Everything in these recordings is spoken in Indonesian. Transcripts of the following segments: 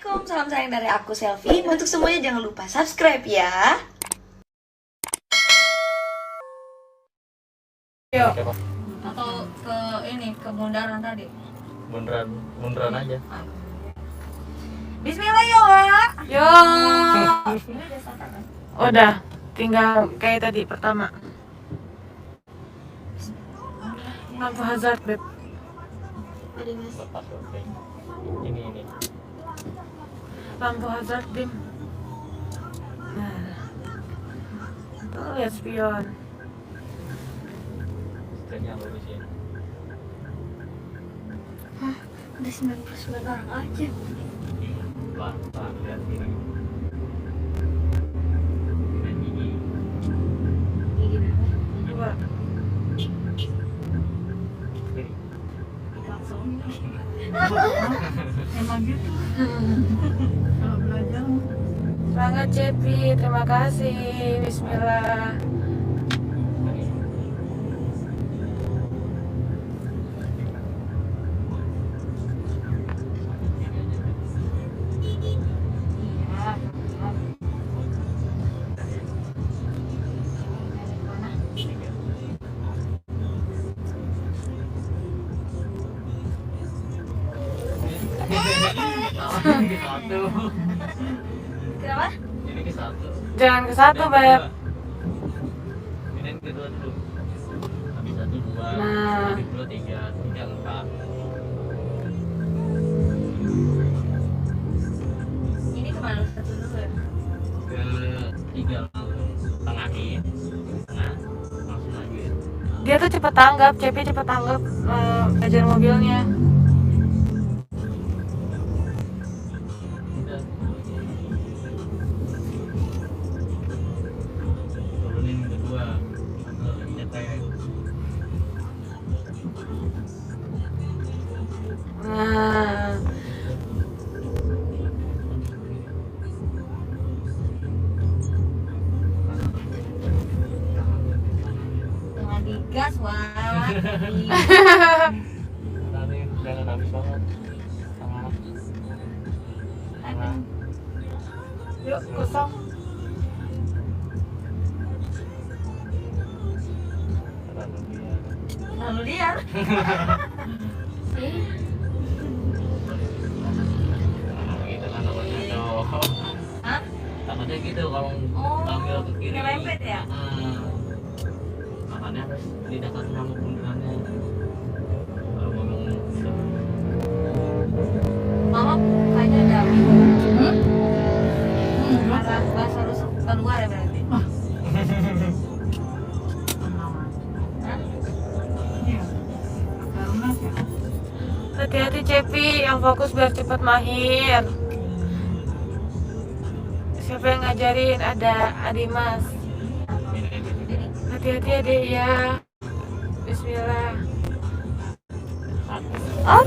Assalamualaikum, salam sayang dari aku Selfie. Untuk semuanya jangan lupa subscribe ya. Yuk. Atau ke ini, ke bundaran tadi. Bundaran aja. Bismillah ya, Wak. Yo. Ini udah starter kan? Udah, tinggal kayak tadi pertama. Lampu hazard, Beb. Ada mas. Ini. Lampu hazard dim. Nah. Tuh lihat spion. Yang lurus ya. Hah, ada 99 orang aja. Pelan lihat kiri. Dan gigi. Gigi berapa? Coba. Kiri. Langsung. Emang gitu. Kalau belajar. Semangat Cepi, terima kasih. Bismillah. Ini ke satu. Kenapa? Ini ke satu. Jangan ke satu, Beb. Ini yang kedua dulu. Habis satu dua. Nah. Habis dua tiga empat. Ini kemana satu dulu ya? Ke tiga tengahin. Tengah langsung lagi. Dia tuh cepet tanggap, Cepi cepet tanggap belajar mobilnya. Turunin yang kedua. Nyetek. Nah, Tengah digas, Wak. Nanti jangan habis banget. Tengah. yuk kosong. Lalu liar. Gitu kan takutnya tuh. Hah? Takutnya gitu kalau Oh, ambil ke kiri. nyerempet ya? Makanya harus di dekat sama bundarannya. Kalau ngomong Mama kayaknya ada bahasa rusuk keluar ya berarti. Hah? Hati-hati Cepi, yang fokus biar cepet mahir. Siapa yang ngajarin? Ada Adimas. Hati-hati adik ya. Bismillah. Oh,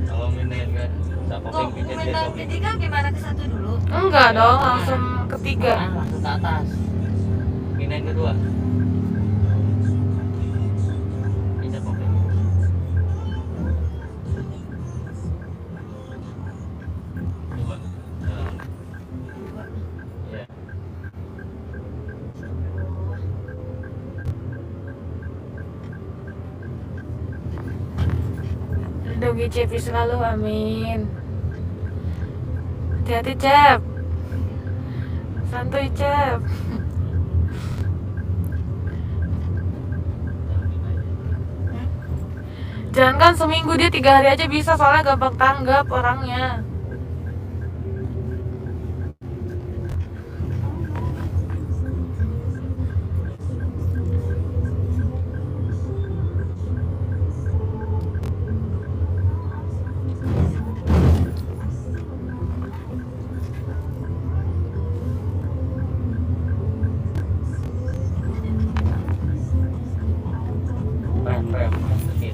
kalau minat kan Kok sapopeng pijat minta ketiga gimana ke satu dulu? enggak dong, langsung ketiga. langsung ke atas. Minat kedua. Pijat popeng. Dua. Ya. Lindungi Cepi selalu, amin. Hati-hati Cep. Santuy Cep. Jangan kan seminggu, dia 3 hari aja bisa, soalnya gampang tanggap orangnya.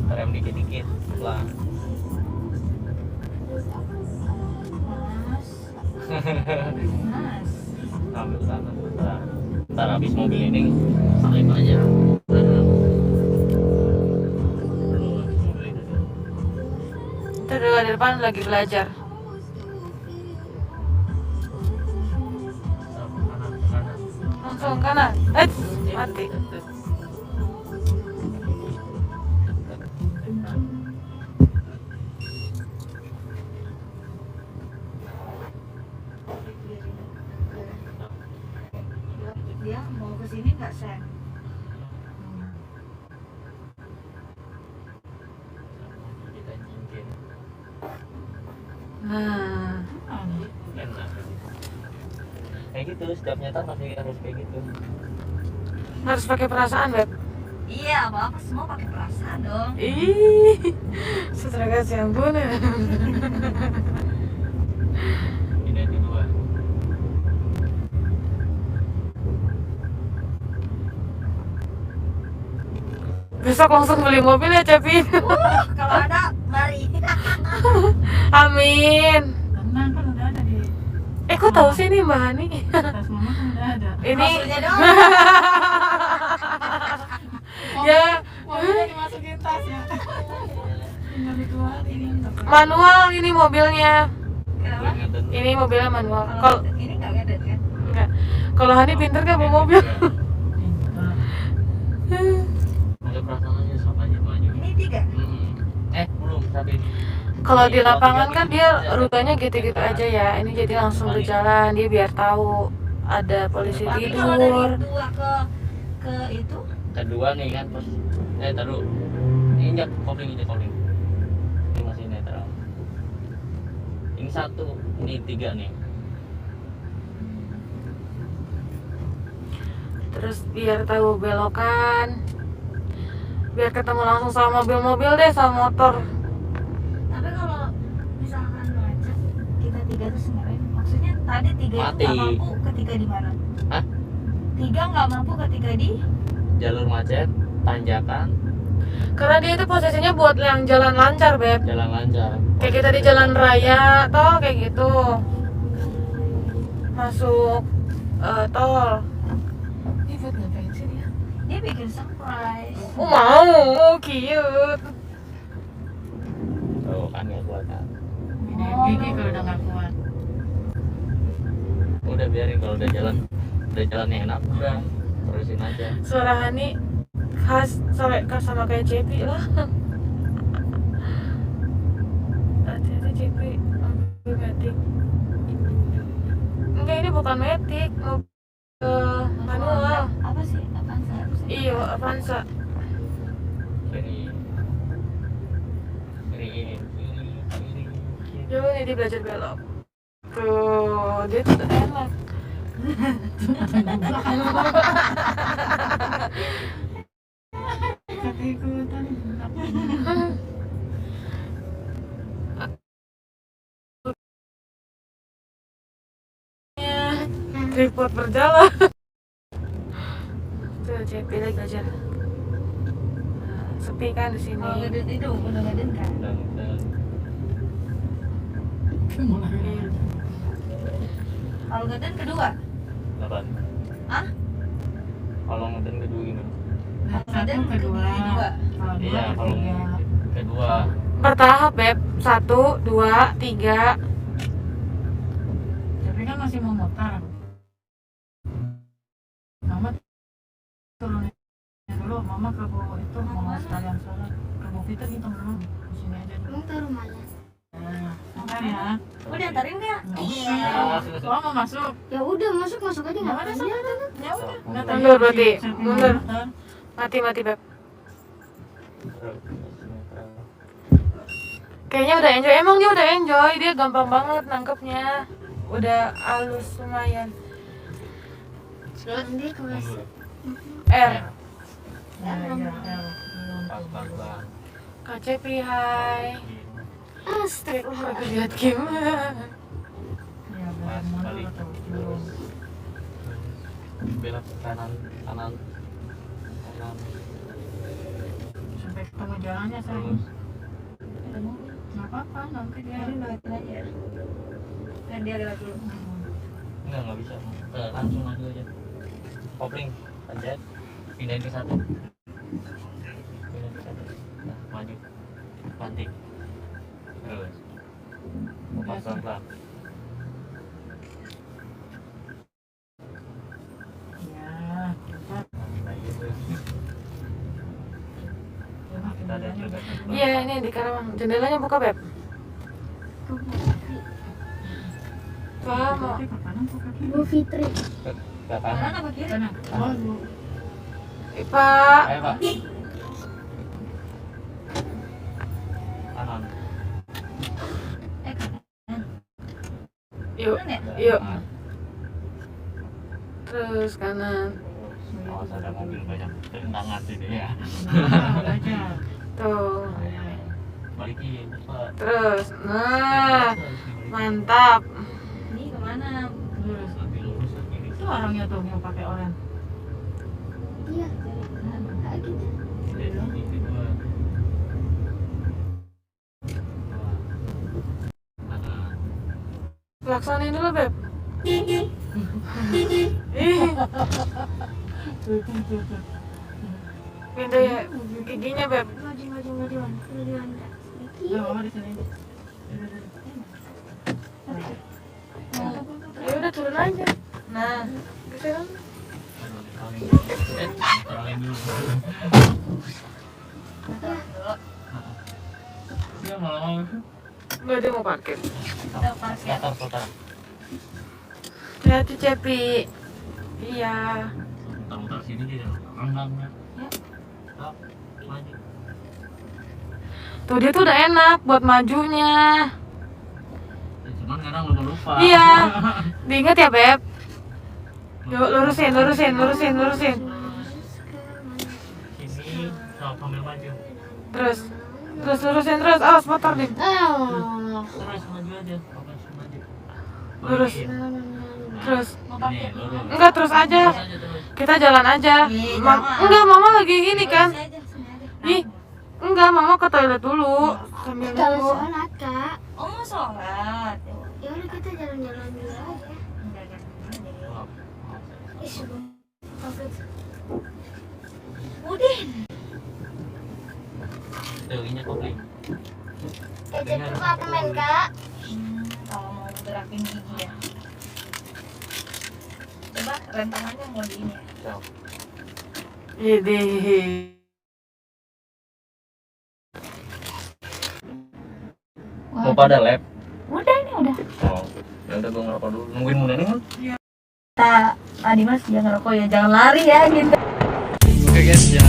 Rem dikit lah. Ambil sana. Ntar habis mobil ini slip aja. Terus sebelah depan lagi belajar. Kanan. Langsung kanan. Mati. Dia mau ke sini nggak sen? Nah, Enak. Kayak gitu, setiap nyetar pasti harus kayak gitu. harus pakai perasaan, Beb. Iya, apa semua pakai perasaan dong. Ih, seterusnya yang bener. Ini di dua. Besok langsung beli mobil ya, Cepi. Kalau ada, mari. Amin. Tenang kan udah ada di Kok tahu sih ini Mbak Hani? tas mama kan udah ada. Ini Maksudnya dong. ya Mobilnya dimasukin tas ya. Tinggal dikeluarin. manual ini mobilnya. Kenapa? Ini mobilnya manual. Kalau Kalau ini nggak ada kan? enggak. Kalau Hani pinter kan bawa mobil. Ada perasaannya sama aja maju. Ini 3. Belum tapi Kalau di lapangan kan dia rutenya gitu-gitu aja ya. Ini jadi langsung berjalan, dia biar tahu ada polisi Tapi kalau dari tidur. 2 ke itu kedua nih kan pas taruh injak kopling. Ini masih netral. Ini 1, ini 3 nih. Terus biar tahu belokan. Biar ketemu langsung sama mobil-mobil deh, sama motor. tapi kalau misalkan macet kita 3 terus ngapain? Maksudnya tadi 3 itu Mati. nggak mampu ketika di mana? Hah? 3 nggak mampu ketika di Jalur macet, tanjakan, Karena dia itu posisinya buat yang jalan lancar, Beb. jalan lancar. Kayak kita di jalan raya, toh kayak gitu. Masuk tol. Ini buat ngapain sih dia? dia bikin surprise. Mau, cute. Tuh kan nggak kuat kan. Gigi kalau udah nggak kuat. Udah biarin kalau udah jalannya enak udah terusin aja. Suara Hani khas sama kayak Cepi lah. Hati-hati Cepi, mobil metik. Enggak, ini bukan metik, mobil manual. Apa sih? Apaan sih? Iya, Avanza. Kiri. Coba nih dia belajar belok. Tuh, dia tuh udah enak. Ikut-ikutan. Report berjalan. Tuh, CP lagi belajar. Nah, sepi kan di sini. Kalau ngeden itu udah ngeden kan? Iya. Kalau ngeden kedua? Apaan? Hah? Kalau ngeden kedua gimana? Ngeden kedua. Iya, kalau kedua Bertahap, Beb. 1, 2, 3. Tapi kan masih mau mutar. Mama turunin dulu, mama ke bawah itu mau sekalian sholat. Ke bawah kita gitu dulu. Di sini aja dulu. Emang taruh mana? Bentar ya. Udah antarin nggak? Iya. Oh mau masuk? Ya udah masuk aja Nggak ada nggak sana. Ya udah. Nggak tahu. Mundur berarti. Setting Mundur. muter. Mati, Beb. Kayaknya udah enjoy. Emang dia udah enjoy. Dia gampang banget nangkepnya. Udah halus lumayan. Nanti kelas R. Ya, ya, ya. pas. Kak Cepi, hai. astagfirullah. Lihat gimana? Ya, belakang mundur atau belum. Belok kanan. Sampai ketemu jalannya saya. Terus Nggak apa-apa, nanti dia. Ini lewatin aja. Dan dia lewat dulu. enggak bisa. Langsung maju aja. Kopling, pencet, pindahin ke 1. Pindahin ke 1. Nah, maju. Banting. Terus. pelan-pelan. Ya, bentar. Nah, gitu. Kita ada juga. Iya, ini di Karawang. Jendelanya buka, Beb. Pak, mau Kaki ke kanan, ke kiri. Bu Fitri. Ke kanan. apa kiri? Kanan. Oh, Bu. Pak. Ayo, Pak. Kanan. Yuk, Kanan ya? yuk. Kanan. Terus kanan. Oh, ada mobil banyak tentangan sini ya. Nah, belajar. Tuh. Balikin, Pak. Terus. Nah, mantap. Ini kemana? Lurus. Lebih lurus ke kiri. Itu orangnya tuh yang pakai oranye. Iya. Kayak gitu. Dari sini kedua. Kanan. Laksanin dulu, Beb. Ih, Tuh, tuh, tuh, tuh. pindah ya giginya, Beb. Maju, maju, maju. Maju, Anda. Sedikit. Nah, Mama di sini. Ya udah turun aja. Nah, geseran. Terangin dulu. Dia malah Enggak, dia mau parkir. datar putar. Hati-hati, Cepi. Iya. Putar-putar sini dia renggangnya. Ya. Stop, maju. Tuh dia tuh udah enak buat majunya. Ya, cuman kadang lupa. Iya. Diingat ya, Beb. Yuk, lurusin, lurusin, lurusin, lurusin. Sini, stop, sambil maju. Terus. Terus lurusin terus. Awas motor, Dim. Oh. Terus maju aja, fokus maju. Lurus. Balikin. Terus. Nih, lurus. Enggak, terus aja. Terus aja terus. Kita jalan aja. Iya, Ma- jangan. enggak, Mama lagi ini kan. Sini aja, sini aja. Ih, enggak, Mama ke toilet dulu. Sambil Kalau nunggu. sholat, Kak. Oh, mau sholat. Ya udah kita jalan-jalan dulu aja. Stop. Ih, sebelum COVID. Udin. Tuh, injak kopling. Ejek dulu apartemen, Kak. Kalau mau gerakin gigi ya. Coba rem tangannya mau di ini ya. Stop. Ini. Mau pada lab? Udah ini udah. Oh, ya udah gue ngerokok dulu. Nungguin Muna nih, kan? Tadi Mas jangan rokok ya, jangan lari ya gitu. Oke guys, jangan